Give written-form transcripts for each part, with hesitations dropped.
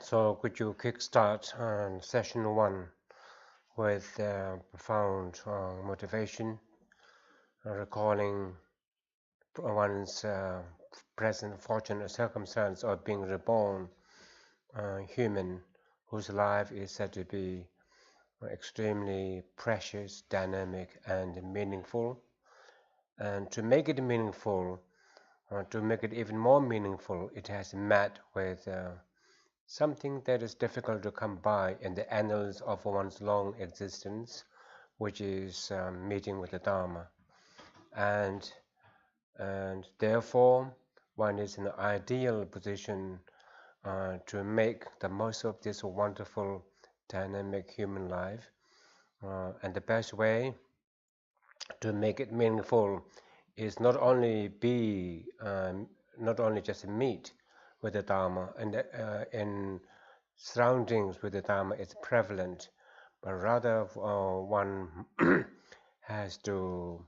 So could you kickstart session 1 with profound motivation, recalling one's present fortunate circumstance of being reborn human, whose life is said to be extremely precious, dynamic, and meaningful. And to make it meaningful, to make it even more meaningful, it has met with something that is difficult to come by in the annals of one's long existence, which is meeting with the Dharma. And therefore, one is in an ideal position to make the most of this wonderful, dynamic human life. And the best way to make it meaningful is not only just meet with the Dharma and in surroundings with the Dharma is prevalent, but rather one has to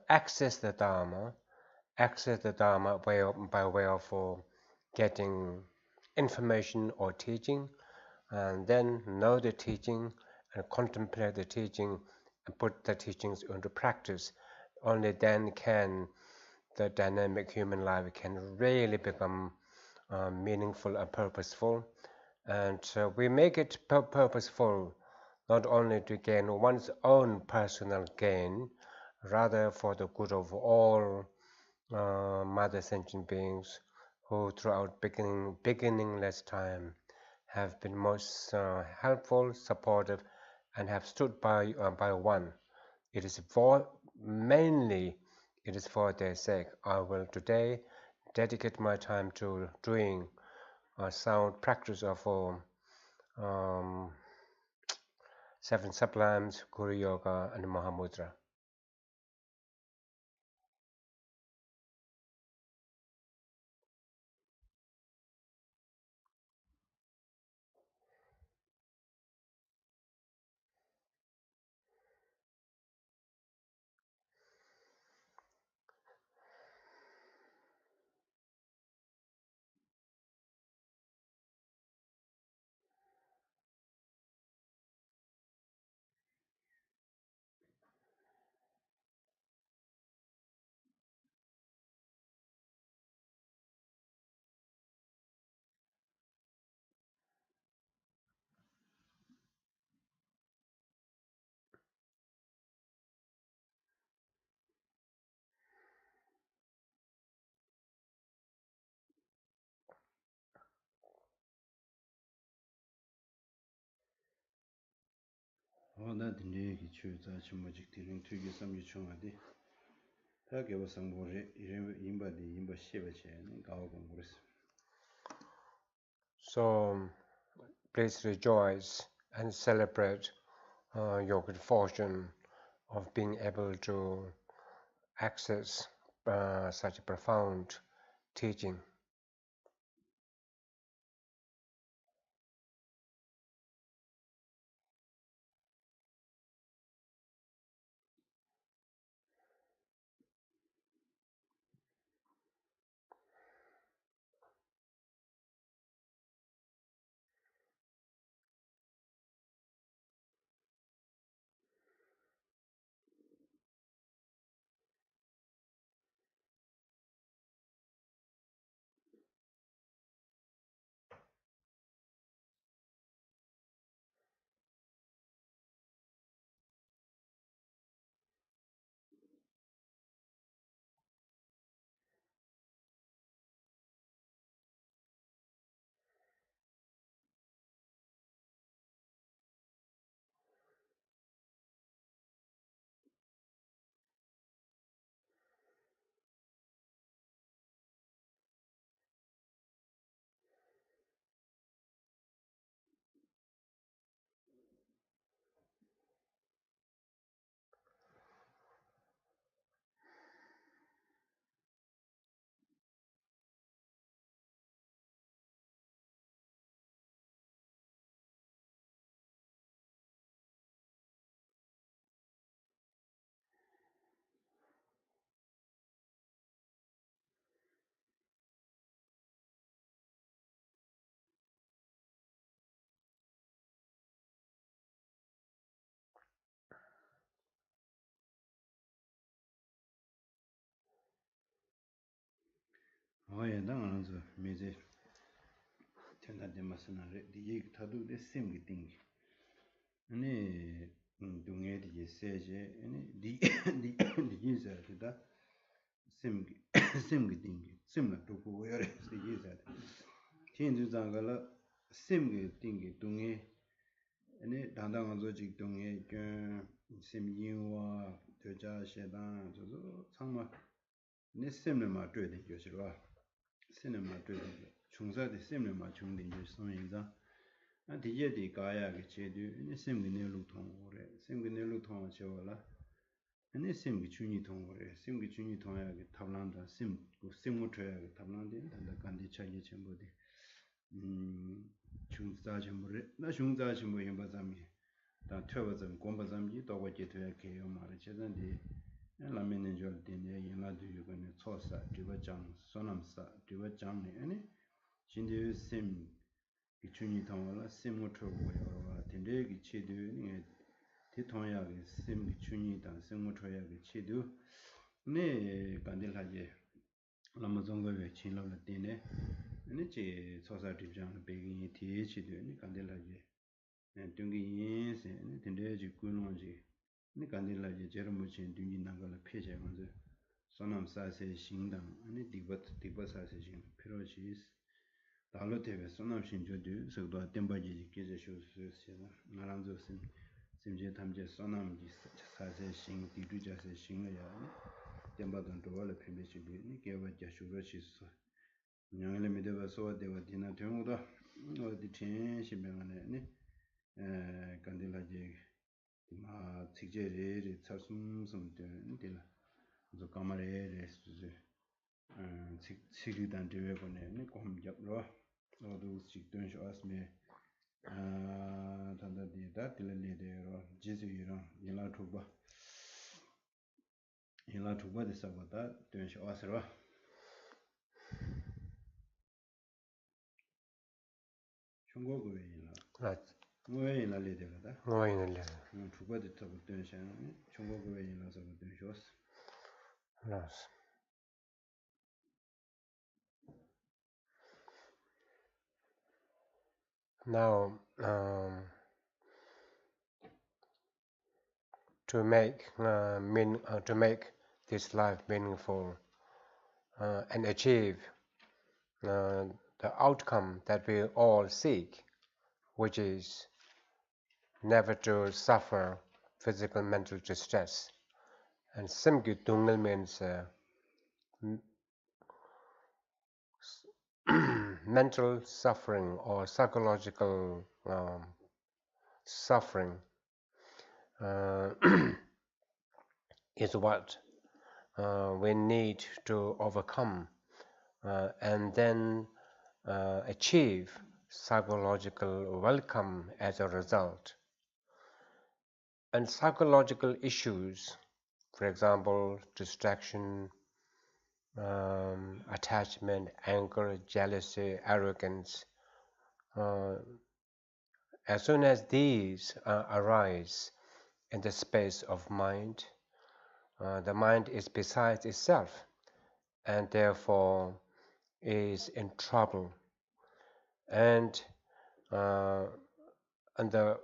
access the Dharma by way of getting information or teaching, and then know the teaching and contemplate the teaching and put the teachings into practice. Only then can the dynamic human life can really become meaningful and purposeful. And we make it purposeful not only to gain one's own personal gain, rather for the good of all mother sentient beings who throughout beginningless time have been most helpful, supportive, and have stood by one. It is mainly for their sake. I will today dedicate my time to doing a sound practice of um, 7 sublimes, Guru Yoga, and Mahamudra. So please rejoice and celebrate your good fortune of being able to access such a profound teaching. Right. Yes. Now, to make this life meaningful and achieve the outcome that we all seek, which is never to suffer physical mental distress. And Simgi Tungal means mental suffering or psychological suffering uh, is what we need to overcome and then achieve psychological welcome as a result. And psychological issues, for example, distraction, attachment, anger, jealousy, arrogance, uh, as soon as these arise in the space of mind, the mind is beside itself and therefore is in trouble. And uh, and the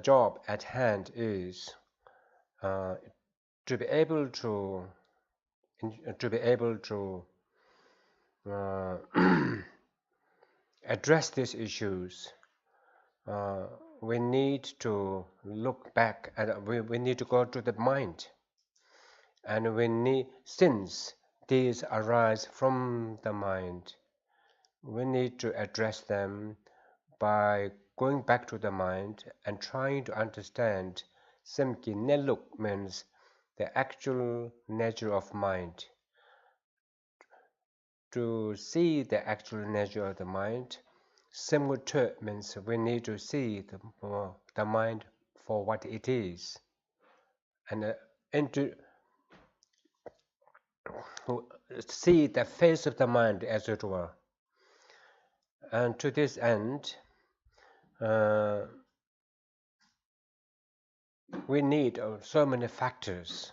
job at hand is uh, to be able to uh, address these issues. Uh, we need to look back and we need to go to the mind, and we need, since these arise from the mind, we need to address them by going back to the mind and trying to understand Simki Neluk means the actual nature of mind. To see the actual nature of the mind, Simgutu means we need to see the mind for what it is, and to see the face of the mind, as it were. And to this end, uh, we need so many factors.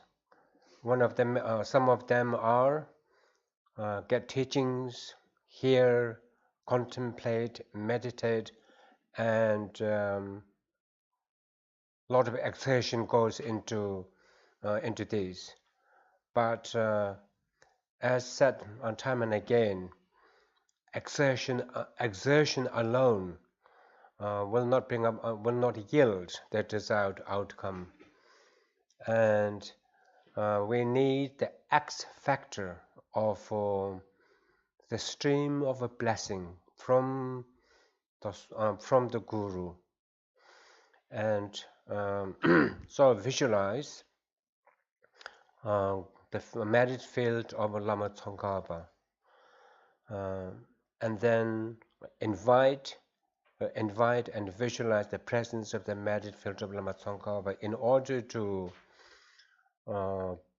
One of them, some of them are get teachings, hear, contemplate, meditate, and a lot of exertion goes into these. But as said on time and again, exertion alone will not yield the desired outcome, and we need the X factor of the stream of a blessing from the Guru, and so visualize the magic field of Lama Tsongkhapa, uh, and then invite and visualize the presence of the magic field of Lama Tsongkhapa in order to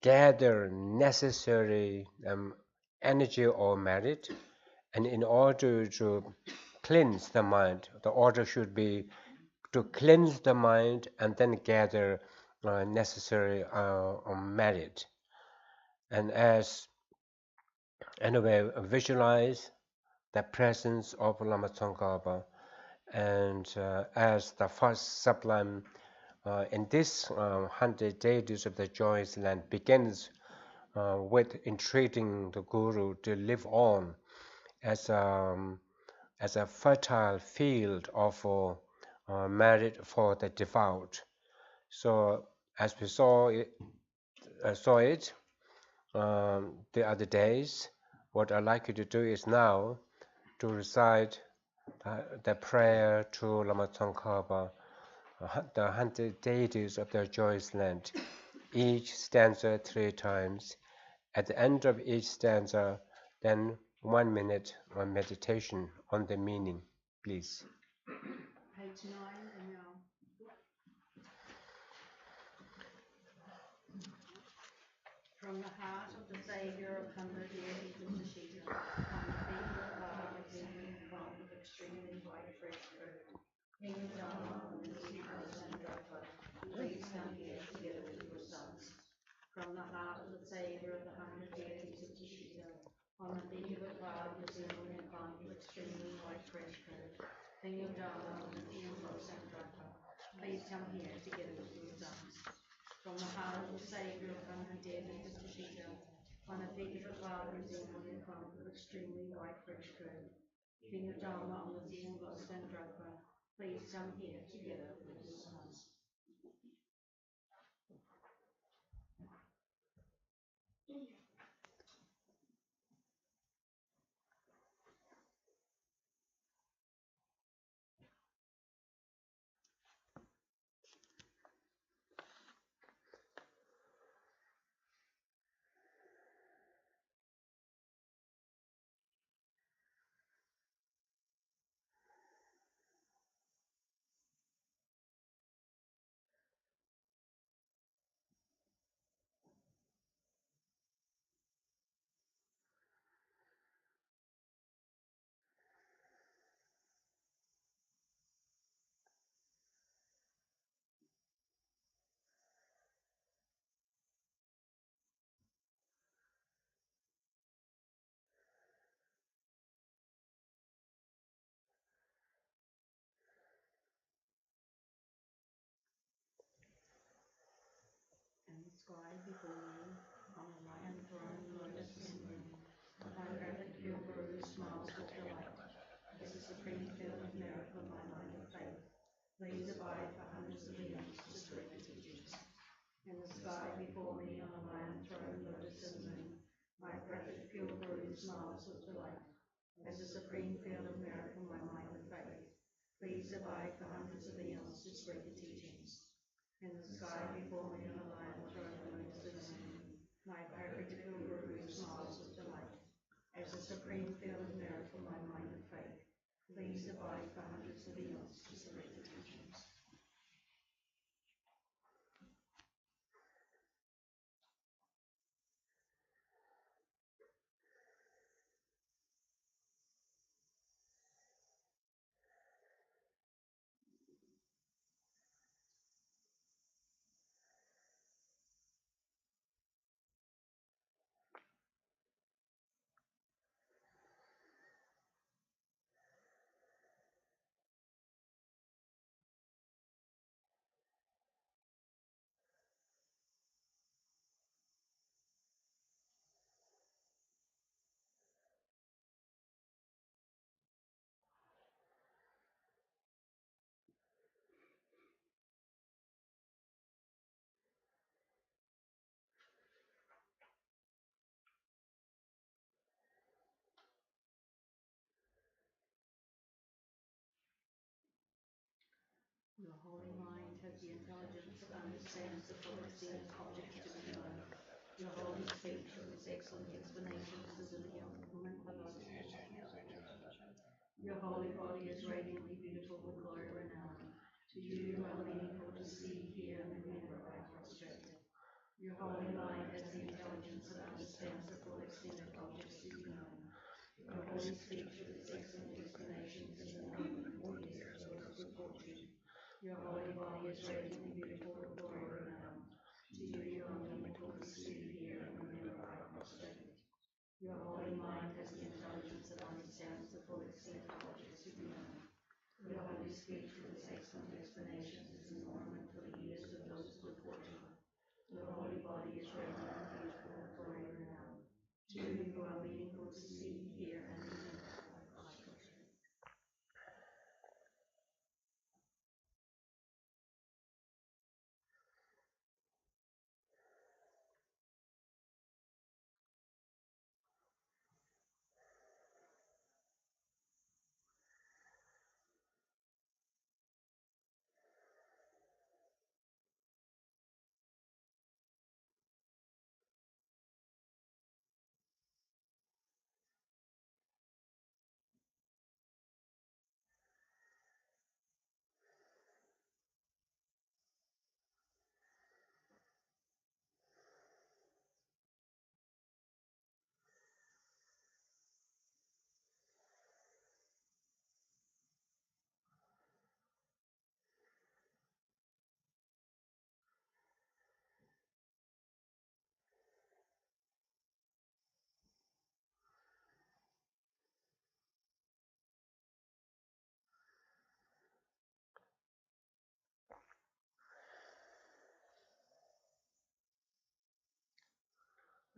gather necessary energy or merit, and in order to cleanse the mind. The order should be to cleanse the mind and then gather necessary merit. And visualize the presence of Lama Tsongkhapa, and as the first sublime in this 100 deities of the joyous land begins with entreating the Guru to live on as as a fertile field of merit for the devout. So as we saw it the other days, what I'd like you to do is now to recite the prayer to Lama Tsongkhapa, the 100 deities of the joyous land, each stanza 3 times. At the end of each stanza, then 1 minute on meditation on the meaning, please. Page 9 and now. From the heart of the Saviour of 100 deities of Tashita, on the feet of a cloud resembling a pond of extremely white fresh fruit, King of Dharma and the Super Sandropa, please come here together with your sons. From the heart of the Saviour of the 100 deities of Tashita, on the feet of a cloud resembling a pond of extremely white fresh fruit, King of Dharma and the Super Sandropa, please come here together with your sons. From the heart of the Saviour of 100 deities of Tashita, on the feet of a cloud resembling a pond of extremely white fresh fruit, King of Dharma on the Sandropa, please come here together with your sons. sky before me, on a lion throne, lotus in bloom. My perfect pure guru smiles with delight. As the supreme field of merit for my mind of faith, please abide for hundreds of eons to spread the teachings. In the sky before me, on a lion throne, lotus in bloom. My perfect pure guru smiles with delight. As the supreme field of merit for my mind of faith, please abide for hundreds of eons to spread the teachings. In the sky before me, on a lion throne, lotus in bloom. My perfect pure guru smiles with delight. As the supreme field of merit for my mind of faith, please abide for hundreds of eons to spread the teachings. Your holy mind has the intelligence that understands the full extent of objects to be known. Your holy speech with its excellent explanations is in the nomenclature. Your holy body is radiantly beautiful with glory renowned. To you who are meaningful to see, hear, and remember, I prostrate. Your holy mind has the intelligence that understands the full extent of objects to be known. Your holy speech with its excellent explanations is the known for years of those of good fortune. Your holy body is radiantly beautiful with glory renowned. To you who are meaningful to see, hear, and remember, I prostrate. Your holy mind has the intelligence that understands the full extent of objects to be known. Your holy speech with its excellent explanations is an ornament for the ears of those of good fortune. Your holy body is radiantly beautiful with glory renowned. To you who are meaningful to see, hear, and remember, I prostrate.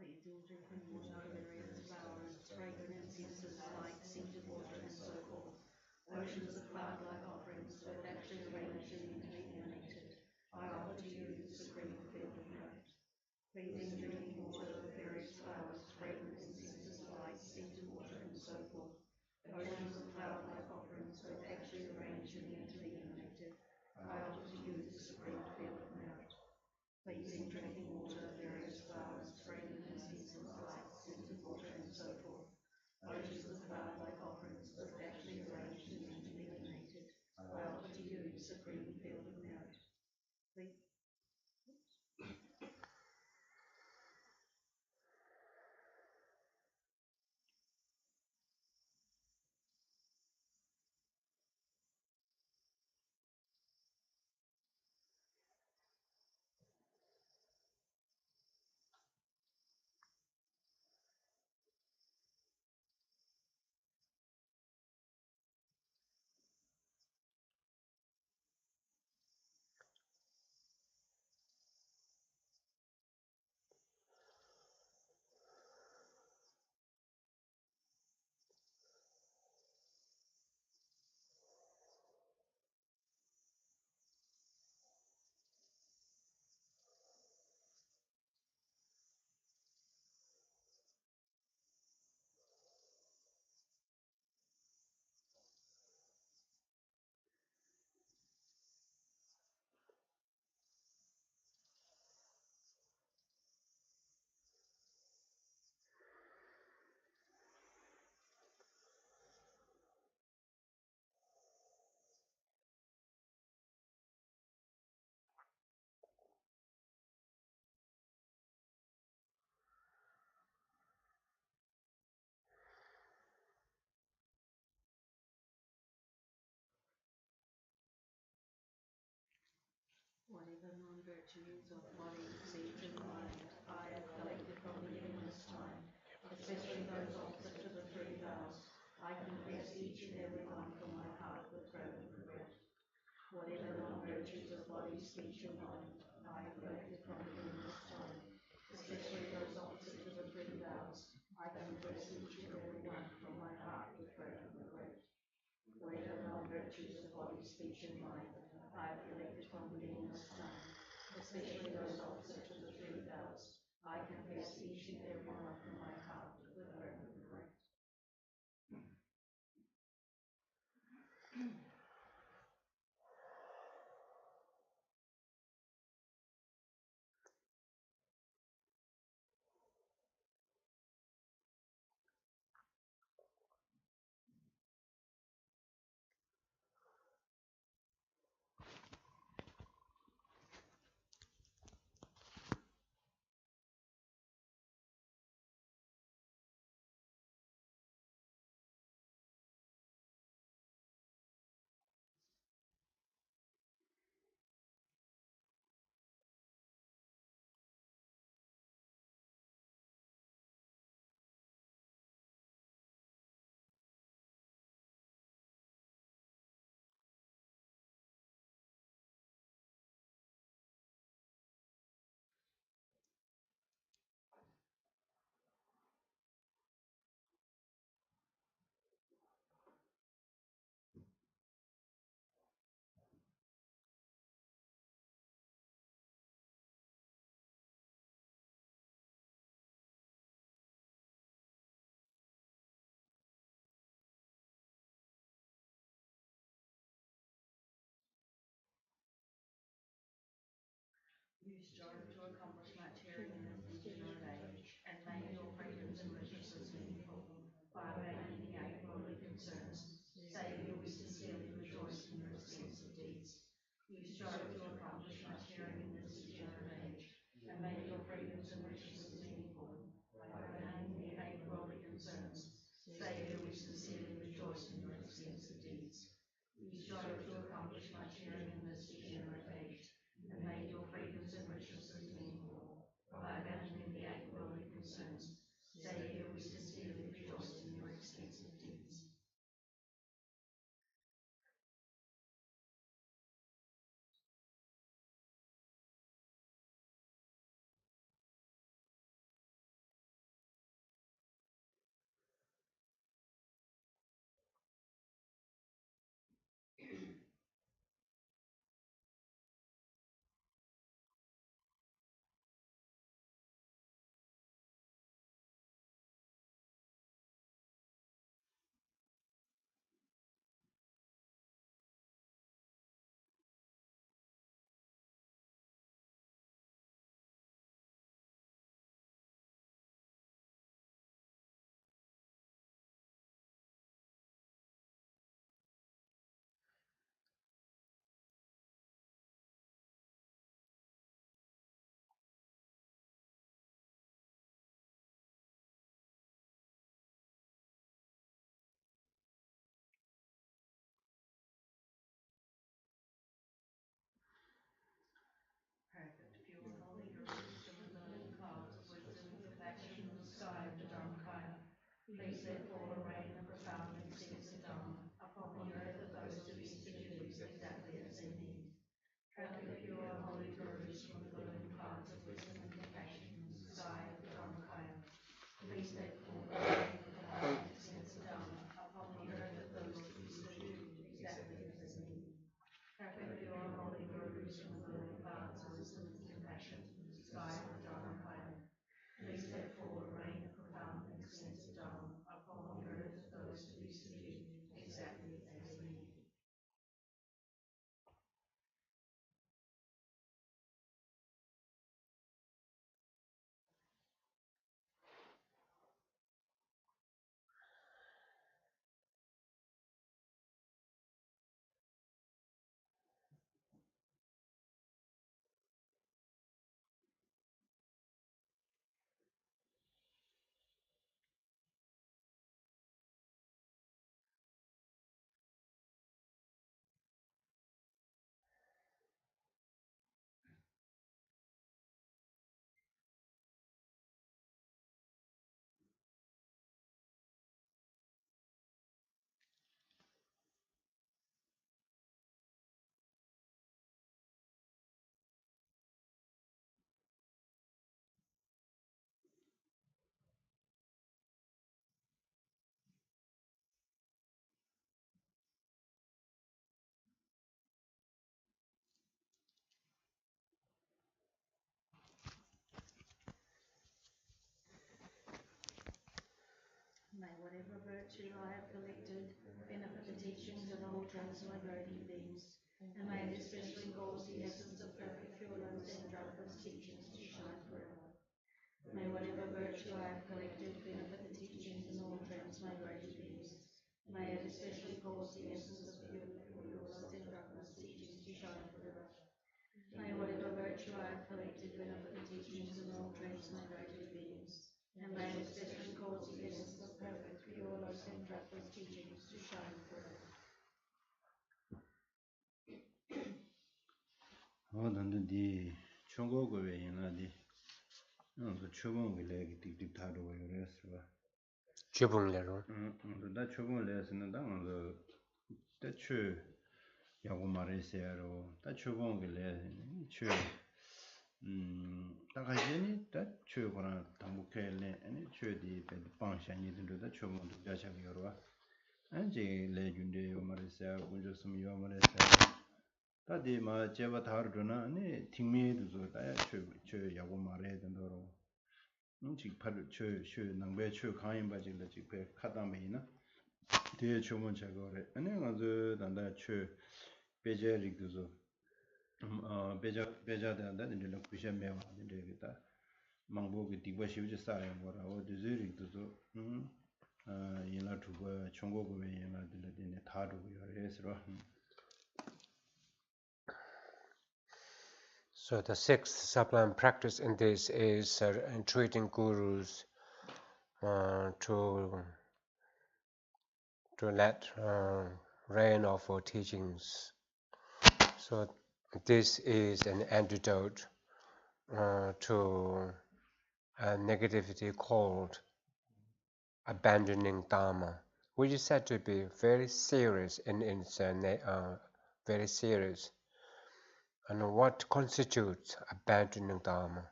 Pleasing drinking water, various flowers, fragrant incenses, light, scented water, and so forth. Oceans of cloud-like offerings, both actually arranged and interconnected, I offer to you the supreme field of merit. Pleasing drinking water, various flowers, fragrant incenses, light, scented water, and so forth. Oceans of cloud-like offerings, both actually arranged and interconnected, I offer to you the supreme field of merit. Pleasing drinking water, various flowers, fragrant incenses, light, scented water, and so forth. Oceans of cloud-like offerings, both actually arranged and interconnected, I offer to you the supreme field of merit. Please. whatever non-virtues of body, speech, and mind I have collected from the endless time, especially those opposite to the three vows, I confess each and every one from my heart with fervent regret. Whatever non-virtues of body, speech, and mind I have collected from the endless time, especially those opposite to the three vows, I confess each and every one from my heart with fervent regret. Whatever non-virtues of body, speech, and mind I have collected from the endless time, especially those opposite to the three vows, I confess each and every one from my heart with fervent regret. You strive to accomplish much here in this degenerate age, and make your freedoms and riches meaningful. By abandoning eight worldly concerns, say you sincerely rejoice in your extensive deeds. You strive to accomplish much here in this degenerate age, and make your freedoms and riches meaningful. By abandoning eight worldly concerns, say you sincerely rejoice in your extensive deeds. You strive to accomplish much here in this degenerate age, and make your freedoms and riches meaningful. By abandoning the eight worldly concerns, say you sincerely rejoice in your extensive deeds. whatever virtue I have collected benefit the teachings of all transmigrating beings, and may it especially cause the essence of perfect pure love and Dragma's teachings to shine forever. May whatever virtue I have collected benefit the teachings of all transmigrating beings. May it especially cause the essence of pure love and Dragma's teachings to shine forever. May whatever virtue I have collected benefit the teachings of all transmigrated beings, and may it especially cause the essence of perfect pure love and Dragma's teachings to shine forever. di chongo go we yin la di so chobong ge le gi tik ta do yo res ba Chubung lero. da chobong le sin da ngam zo da chu ya go ma re se ro da chobong ge le chu da ga je ni da chu go na da mu ke le ani chu di pe pang sha ni de da chobong du ja cha yo ro an je le jun de yo ma re se go jo sum yo ma re se 다디 마 제바 다르도나 아니 팅미도 저다 저 야고 말해 된다로 직 팔 저쇼 능배 초 강인 바질라 직배 카다메이나 대 초문 제거래 아니 가서 단다 초 베제릭도 베자다다 인들 쿠셔 메와 인데기다 망보기 디바 시우지 사야 뭐라 어 디즈릭도 인라 두고 총고고에 인라 들리네 다르고 여래서 So the sixth sublime practice in this is entreating gurus to let rain of our teachings. So this is an antidote to a negativity called abandoning Dharma, which is said to be very serious in its very serious. And what constitutes abandoning Dharma?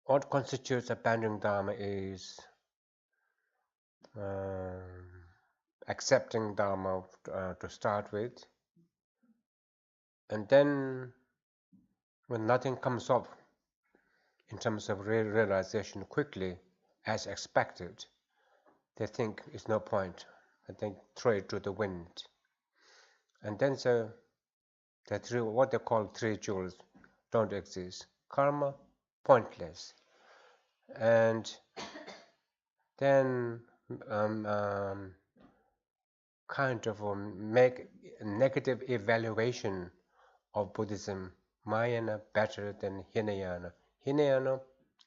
What constitutes abandoning Dharma is accepting Dharma to start with, and then when nothing comes up in terms of realization quickly as expected, they think it's no point, and they throw it to the wind. And then what they call three jewels don't exist. Karma, pointless. And then kind of make a negative evaluation of Buddhism. Mahayana better than Hinayana. Hinayana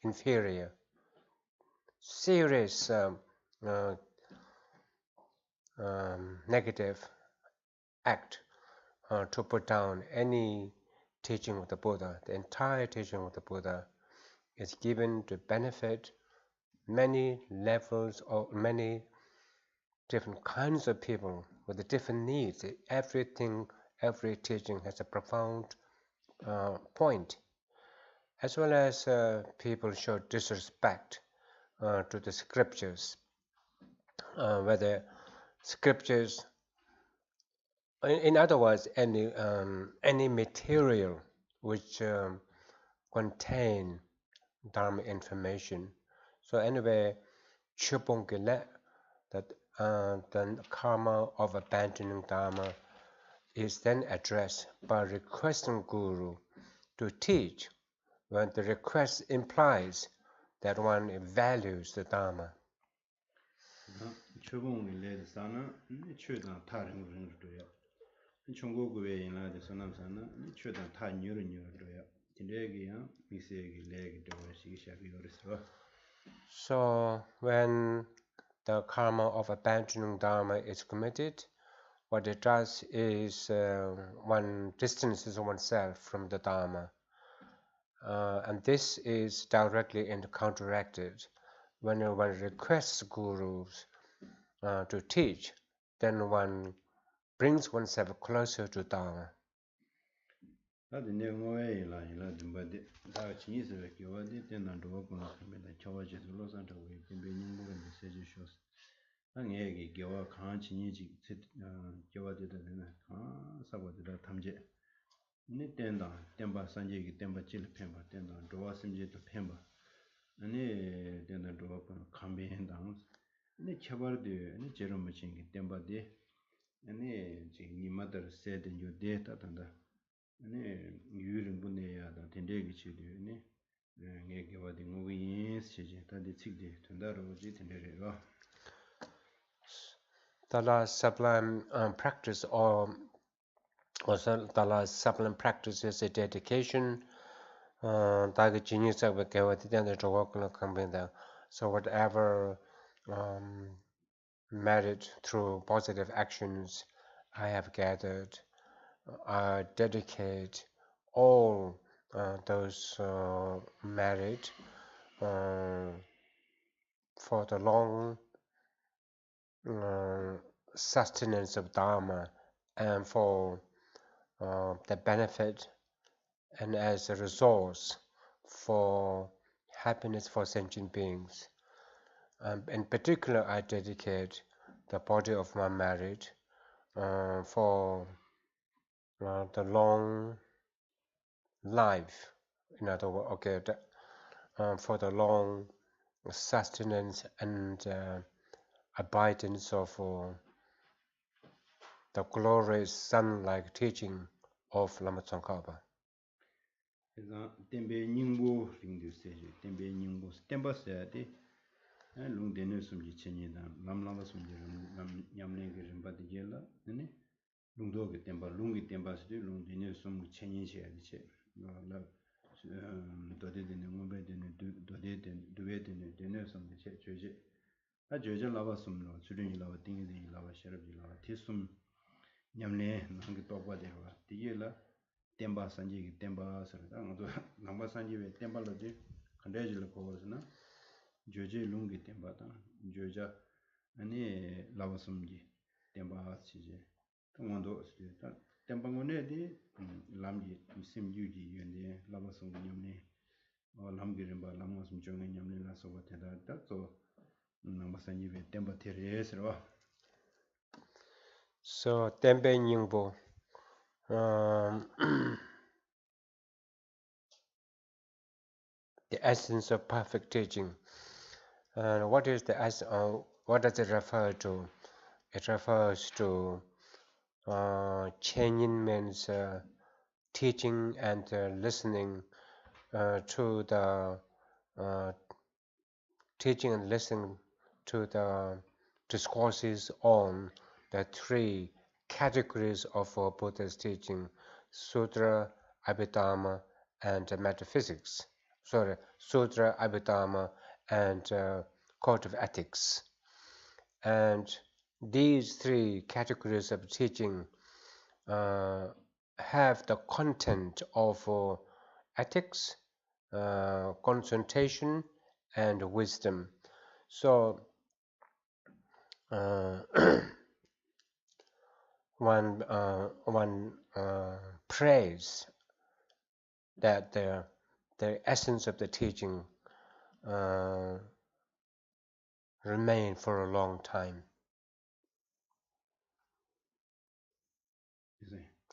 inferior. Serious negative act to put down any teaching of the Buddha. The entire teaching of the Buddha is given to benefit many levels or many different kinds of people with the different needs. Every teaching has a profound point, as well as people show disrespect to the scriptures, whether scriptures, in other words, any material which contain Dharma information. So anyway, Chupongile, that the karma of abandoning Dharma is then addressed by requesting Guru to teach when the request implies that one values the Dharma. 초봉이 레드사나 최다 타ring 링도야 총고고에 인라데 소남사나 최다 타 뉴르뉴르도야 진대기야 미세기 레기 도시 샤비오르서. So when the karma of abandoning Dharma is committed, what it does is one distances oneself from the Dharma. And this is directly counteracted when one requests gurus to teach, then one brings oneself closer to Dharma. 아니 되는 거 감비행당 아니 처벌도 아니 제롬 머신기 템바데 아니 제 니마더 세드 요 데이터 단다 아니 유른 분에야다 된대기 치료 아니 네 와디 무기 시제 다디 칙데 된다로 지 된대래가 The last sublime practice, or also the last sublime practice, is a dedication. So whatever merit through positive actions I have gathered, I dedicate all those merit for the long sustenance of Dharma and for the benefit and as a resource for happiness for sentient beings. In particular, I dedicate the body of my merit for the long life. In other words, okay, for the long sustenance and abidance of the glorious sun-like teaching of Lama Tsongkhapa. 그래서 템베 닝보 링도 세제 템베 닝보 템바스야데 롱데네 숨지 체니다 남남바 숨지름 남 냠랭게 림바디 젤라 네 롱도게 템바 롱기 템바스데 롱데네 숨 체니시야데 체 나 도데데네 몽베데네 도데데 두베데네 데네 숨지 체 죄제 아 죄제 라바 숨로 주린이 라바 띵이디 라바 셔럽지 라바 티숨 냠네 나한테 똑바데와 디엘라 템바 산지기 템바 서다 아무도 남바 산지베 템발로지 컨데지를 거거스나 조제 룽기 템바다 조자 아니 라바숨기 템바 치제 통원도 스티다 템방고네디 람기 심 유지 연데 라바숨 냠네 람기림바 람마숨 정네 냠네 라소바 테다 딱또 남바 산지베 템바 테레스로 So Tenpe Nyingpo, the essence of perfect teaching. And what is the what does it refer to? It refers to changing means teaching and listening to the teaching and listening to the discourses on the three categories of Buddha's teaching: Sutra, Abhidharma, and metaphysics. Sorry, Sutra, Abhidharma, and Code of Ethics. And these three categories of teaching have the content of ethics, concentration, and wisdom. So one prays that the essence of the teaching remain for a long time.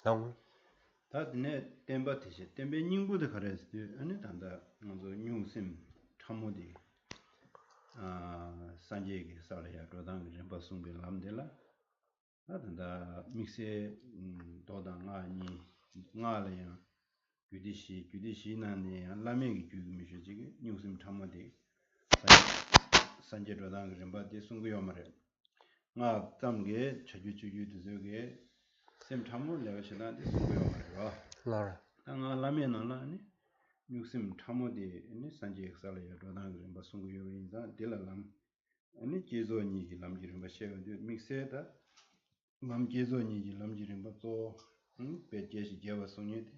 long 다네 템바 티시 템베 닝부데 가레스데 아니 단다 먼저 뉴심 참모디 산제기 살아야 로당 림바숭비 람데라 나단다 믹세 도당아니 나래야 규디시나네 라메기 규미시지기 뉴심 참모디 산제 로당 림바데 숭구요 말에 나 담게 저주주유드저게 샘 참모 내가 시나데 숭구요 말에 Laura. 당아 라면나니 뉴심 참모디 니 산제 엑살이야 로당 림바숭구요 인자 딜라람 아니 제조니기 람지름 바셰는데 믹세다 람 제조니기 람지름 바또 베제시 제와 소니데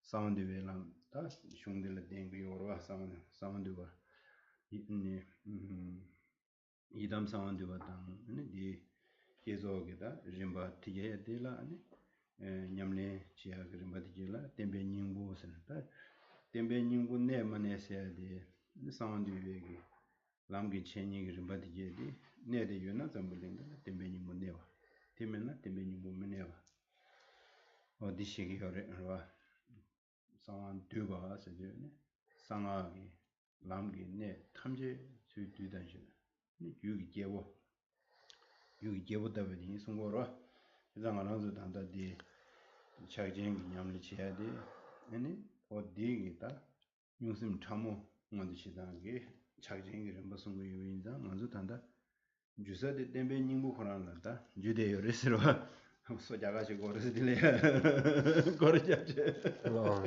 사운드베람 다 슝딜레 댕비 오르와 사운드바 이니 이담 사운드바 당 아니 디 제조게다 림바 티게 데라 아니 냠네 지야 그림바 디게라 템베 닝고선 다 템베 닝고 네 마네세데 사운드베기 람기 체니기 림바디게디 네데 유나 잠불링다 템베니 모네와 테메나 템베니 모메네와 어디시기 허레와 상한 두바 세제네 상하기 람기 네 탐제 수 뒤단신 네 유기 제보다더니 송거로 장안한서 단다디 차징 냠리 치야디 아니 어디기다 용심 참모 먼저 시다게 차징이 무슨 거 요인자 먼저 단다 주사데 템베 닝부 코란다 주데요 레스로 소자가지고 어르스들이 거르자체 No.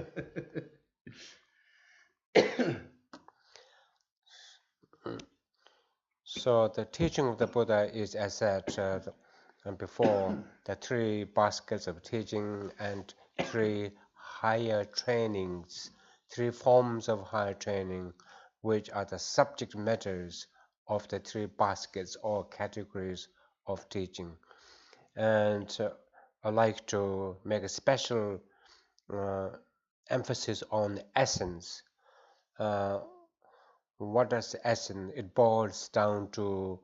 So the teaching of the Buddha is, as said before, the three baskets of teaching and three higher trainings, three forms of higher training, which are the subject matters of the three baskets or categories of teaching. And I'd like to make a special emphasis on essence. What does essence? It boils down to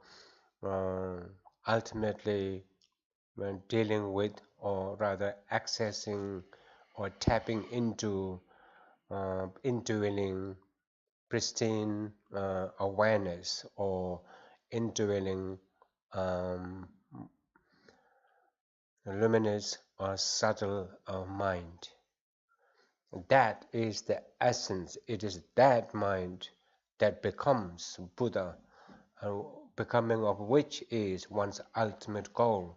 uh, ultimately when dealing with, or rather accessing or tapping into indwelling pristine awareness, or indwelling um, luminous or subtle mind. That is the essence. It is that mind that becomes Buddha, becoming of which is one's ultimate goal.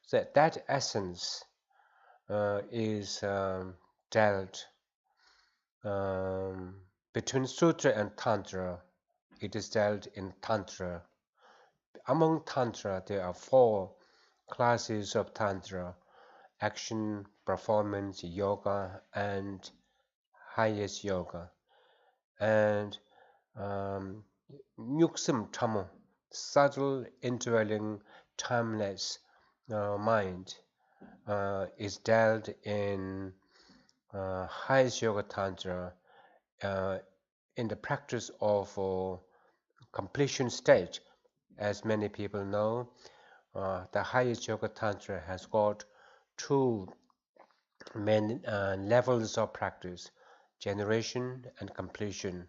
So that essence is dealt between Sutra and Tantra. It is dealt in Tantra. Among Tantra, there are four classes of Tantra: action, performance, yoga, and highest yoga. And Nyuksim Tamo, subtle, indwelling, timeless mind, is dealt in highest yoga tantra in the practice of completion stage. As many people know, the highest yoga tantra has got two main levels of practice: generation and completion.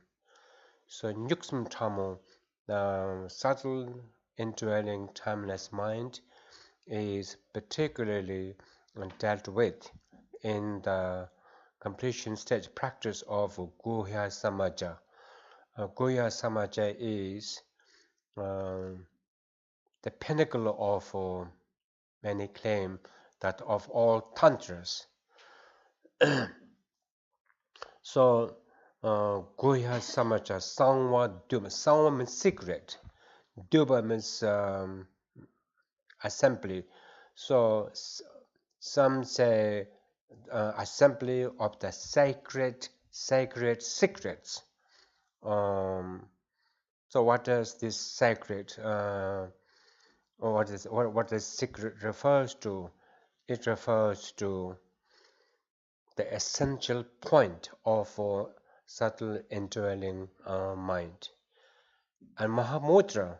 So Nyuksum Tamo, the subtle, indwelling, timeless mind, is particularly dealt with in the completion stage practice of Guhya Samaja. Guhya Samaja is the pinnacle of many claim that of all tantras. So Guhya Samaja, Sangwa Duma. Sangwa means secret. Duba means assembly. So some say assembly of the sacred secrets. So what does this sacred or what this secret refers to? It refers to the essential point of subtle indwelling mind. And Mahamudra,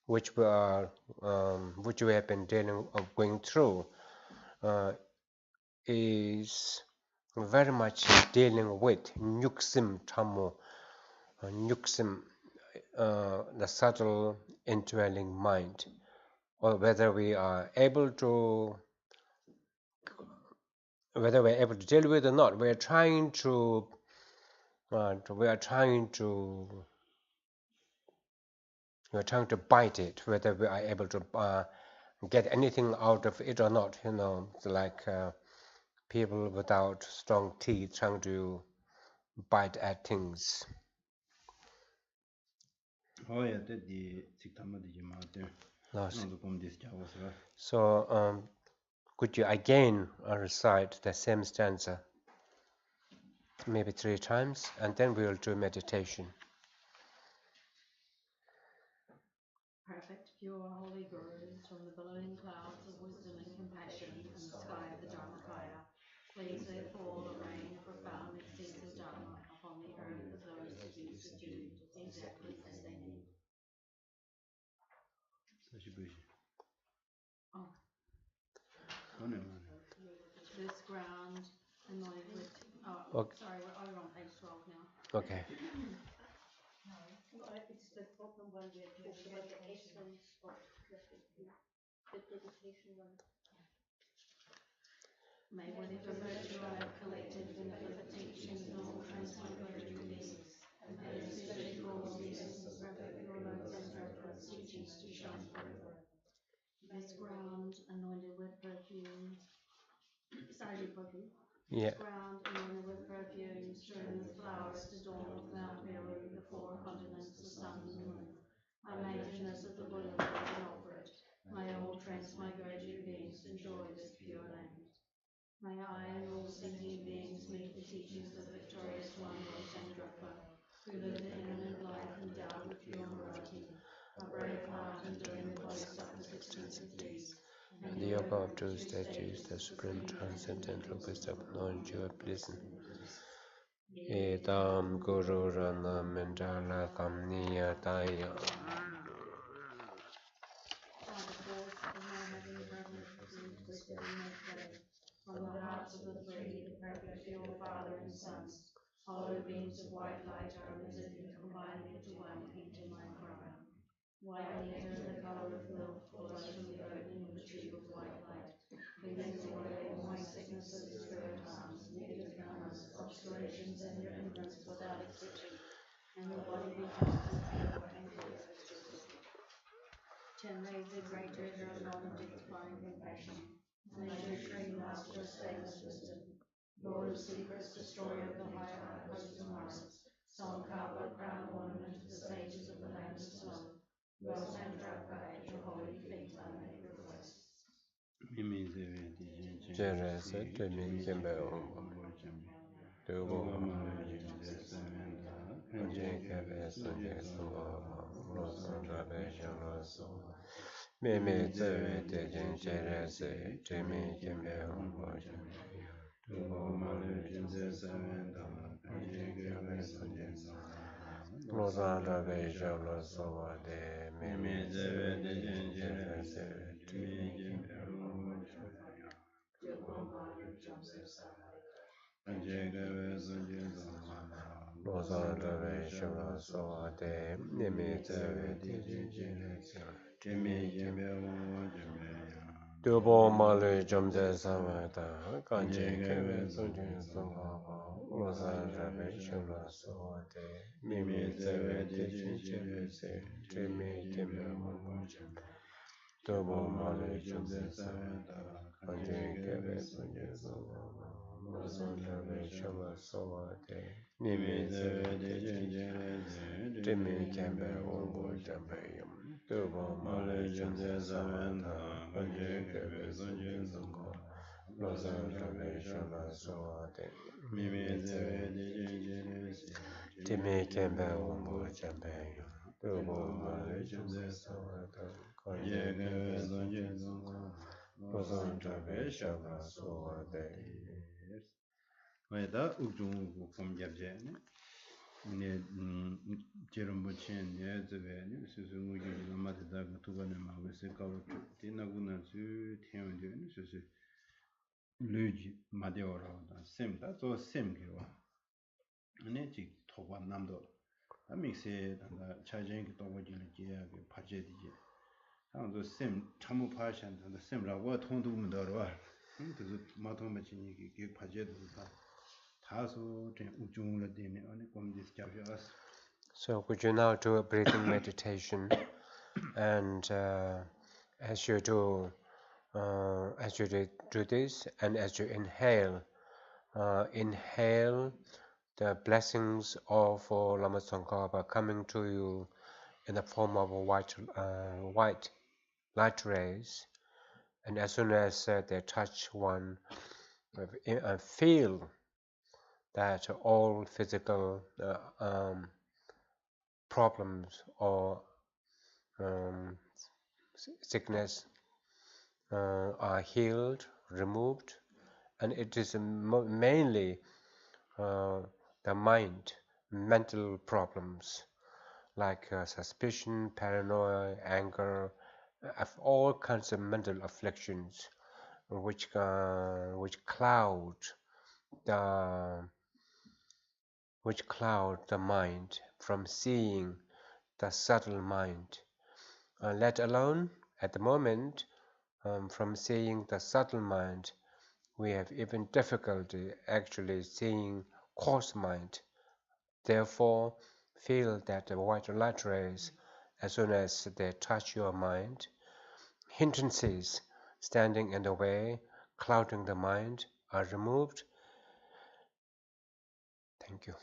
which we have been going through, is very much dealing with Nyuksim Tamo, Nyuksim, the subtle indwelling mind, or whether we're able to deal with it or not. We're trying to bite it, whether we are able to get anything out of it or not. It's like people without strong teeth trying to bite at things. So could you again recite the same stanza, maybe 3 times, and then we will do meditation. Perfect, pure, holy gurus from the billowing clouds of wisdom and compassion in the sky of the Dharmakaya, please let fall the rain of profound extensive Dharma upon the earth of those to be subdued exactly as they need. Oh. This ground anointed with, Okay. sorry, we're on page 12 now. Okay. the problem when we talked about the essence of the dedication one. May whatever virtue I have collected whenever the teachings no more transmigrate beings, and may especially cause the essence of perfect pure love and Prabhupada's teachings to shine forever. This ground anointed with perfumes, sorry, Bhakti. Yeah. This ground anointed with perfumes, strewn with flowers, adorned with Mount Meru, the four continents, the sun and the moon. I made in this of the Buddha and offer it. May all transmigrated beings enjoy this pure land. May I and all sentient beings meet the teachings of the victorious one, Lord Sandrapa, who lived an eminent life endowed with pure morality, a brave heart enduring the bodhisattva's extensive deeds, And the yoga of true statues, the supreme transcendental wisdom, known to a blessing. Edam Guru Rana Mandala Kamniya Daya. By the force of my heavenly brotherhood, twisted and made clay, from the hearts of the three, the perfect pure Father and Sons, hollow beams of white light are emitted and combined into one, enter my crown. White nectar, the color of milk, flows from the opening of the tube of white light, cleansing away all my sicknesses, spirit harms, negative karmas, obscurations, and hindrance without exception. May your body be just and pure and full of ecstasy. Ten raise the great treasure of non-objectifying compassion. Nature tree, master of stainless wisdom, Lord of secrets, destroyer of the higher host of Mars, song carver, crown ornament of the sages of the land of snow. Well Sandrapa, at your holy feet I make request. Jerez Temin Kimbe Dubo Anjay Kebe Sunjay Sungo Rosan Rabe Shaloso Mimi Tsewe Tejin Jerez Temin Kimbe Dubo Malu Jinze Samenda Anjay Kebe Sunjay Rosan Rabe Shaloso De Mimi Tsewe Tejin Jerez Temin Kimbe Rosan Rabe Shaloso De Mimi Tsewe Tejin Jerez Temin Kimbe Dubo Malu Jamde Samata, Kanji Kebe Sunjin Sunghaba, Rosan Rabe Shula Soade, Mimi Zewe Tijin Chebese, Trimi Kimbe Humbuja. Dubo Malu Jamde Samata, Kanji Kebe Sunjin Sunghaba, Rosan Rabe Shula Soade, Mimi Zewe Tijin Chebese, Trimi Kimbe Humbuja. Dubo Malu Jamde Samata, Kanji Kebe Sunjin Sunghaba, Rosan Rabe Shula Soade, Mimi Zewe Tijin Chebese, Trimi Kimbe Humbuja. Dubo Malu Jamde Samata, Kanji Kebe Sunjin Sunghaba, Rosan Rabe Shula Soade. Wayda ukjung kumjabje ne jerumbu chen ne zebe ne susu nguji lamade da tuba ne ma wese kawo ti na guna su tian de ne susu luji made ora da sem da zo sem girwa ne ji toba namdo da mixe da chajen ki toba ji le ji ya ge paje di ji han zo sem chamu pa shan da sem ra wa tong du mu da ro 그 마통 마치니 그 파제도 다소 좀 우중을 되네 아니 검디스 잡혀서. So could you now do a breathing meditation, and as you do this, and as you inhale, inhale the blessings of Lama Tsongkhapa coming to you in the form of white light rays, and as soon as they touch one, feel that all physical problems or sickness are healed, removed, and it is mainly the mental problems like suspicion, paranoia, anger, all kinds of mental afflictions which cloud the mind from seeing the subtle mind, let alone at the moment from seeing the subtle mind, we have even difficulty actually seeing coarse mind. Therefore, feel that the white light rays, as soon as they touch your mind, hindrances standing in the way, clouding the mind, are removed. Thank you.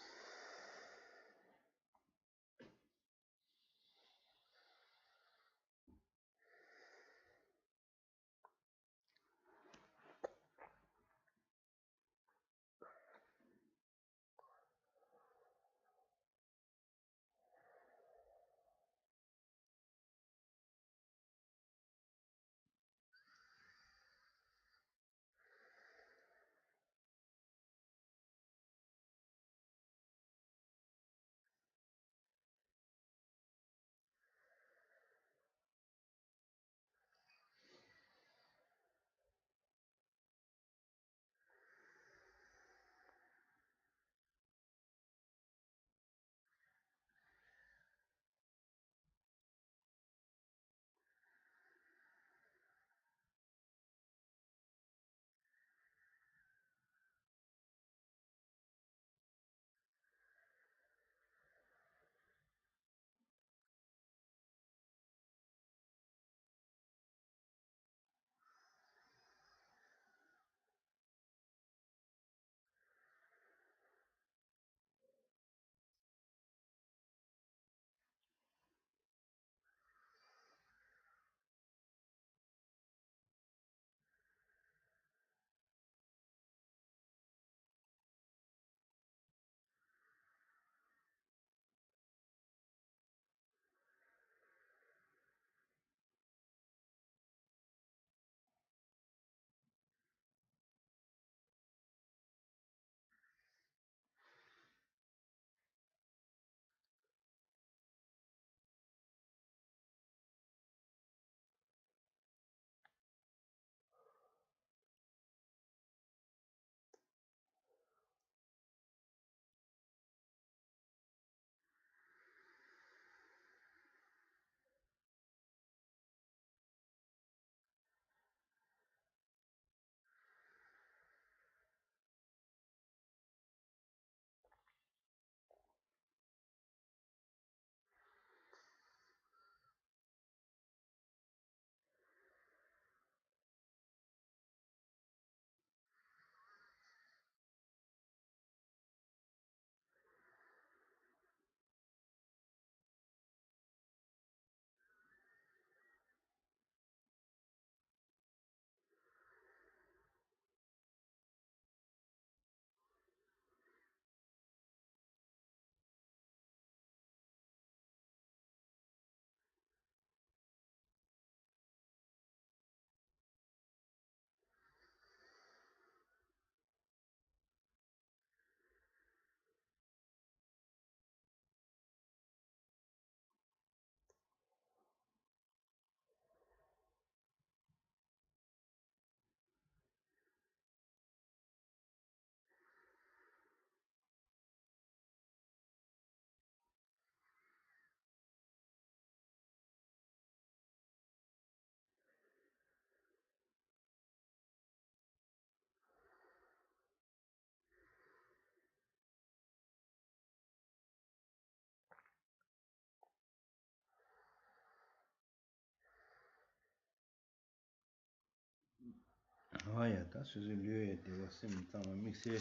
아야 다 수수 류에 되어 심 담아 믹스에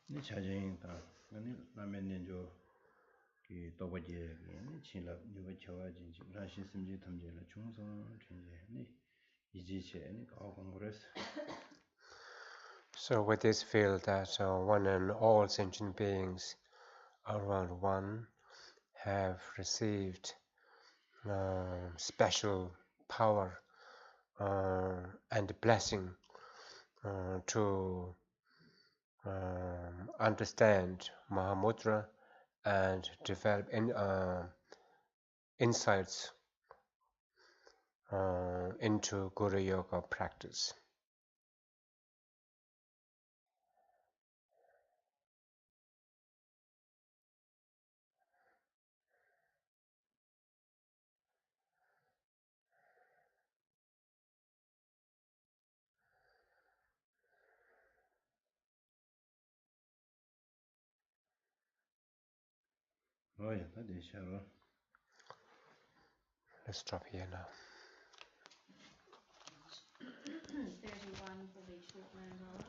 니 차징다 아니 라면nen조 그 도바제 니 친라 뉴베 쳐와진 지 라신 심지 탐제라 중성 진제 니 이지체 니 가공그레스 So with this feel that one and all sentient beings around one have received special power and blessing to understand Mahamudra and develop insights into Guru Yoga practice. Oh yeah, that is shallow. Let's stop here now. 31 for the short mandala.